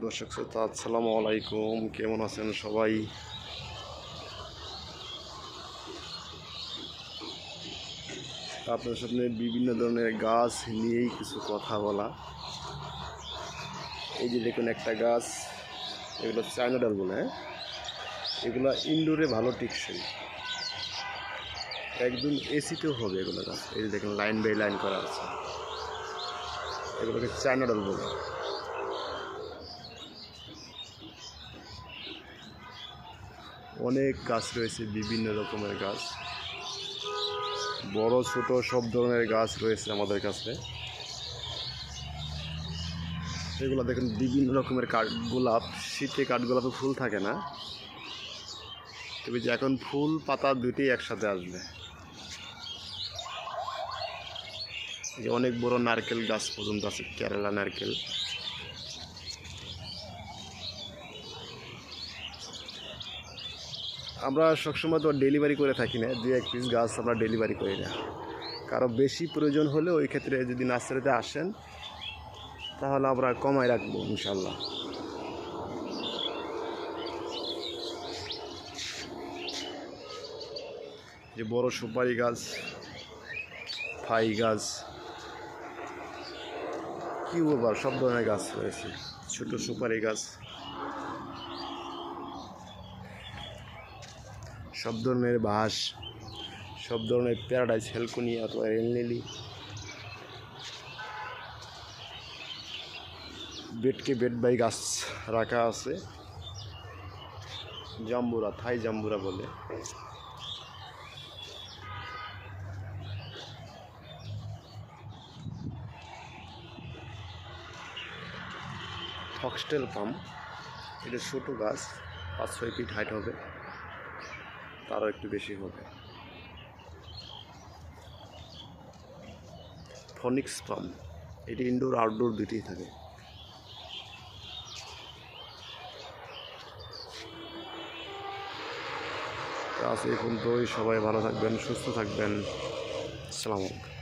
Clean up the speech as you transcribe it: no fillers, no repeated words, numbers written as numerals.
দর্শক শ্রোতা আসসালামু আলাইকুম, কেমন আছেন সবাই? আপনার সামনে বিভিন্ন ধরনের গাছ নিয়েই কিছু কথা বলা। এই যে দেখুন একটা গাছ, এগুলো চায়না ডাল বলে। এগুলো ইনডোরে ভালো টিকসই, একদম এসিতেও হবে এগুলো গাছ। এই যে দেখুন লাইন বাই লাইন করা আছে, এগুলোকে চায়না ডাল বলে। অনেক গাছ রয়েছে, বিভিন্ন রকমের গাছ, বড় ছোট সব ধরনের গাছ রয়েছে আমাদের কাছে। এগুলো দেখুন বিভিন্ন রকমের কাঠগোলাপ। শীতে কাঠগোলাপে ফুল থাকে না, তবে যে এখন ফুল পাতা দুটোই একসাথে আসবে। যে অনেক বড় নারকেল গাছ পর্যন্ত আছে, কেরালা নারকেল। আমরা সবসময় তো ডেলিভারি করে থাকি না, দু এক পিস গাছ আমরা ডেলিভারি করি না। কারো বেশি প্রয়োজন হলে ওই ক্ষেত্রে যদি নার্সারিতে আসেন তাহলে আমরা কমায় রাখবো ইনশাল্লাহ। যে বড় সুপারি গাছ, থাই গাছ, কি বলবার, সব ধরনের গাছ রয়েছে। ছোট সুপারি গাছ, সব ধরনের বাঁশ, সব ধরনের প্যারাডাইস, হেলকুনিয়া অথবা রেলনেলি, বেডকে বেড বাই গাছ রাখা আছে। জাম্বুরা, থাই জাম্বুরা বলে। ফক্সটেল পাম, এটা ছোটো গাছ, 5-6 ফিট হাইট হবে, তারও একটু বেশি হবে। ফনিক্স পাম, এটি ইনডোর আউটডোর দুটোই থাকে। আজ এই পর্যন্তই। সবাই ভালো থাকবেন, সুস্থ থাকবেন। আসসালামু আলাইকুম।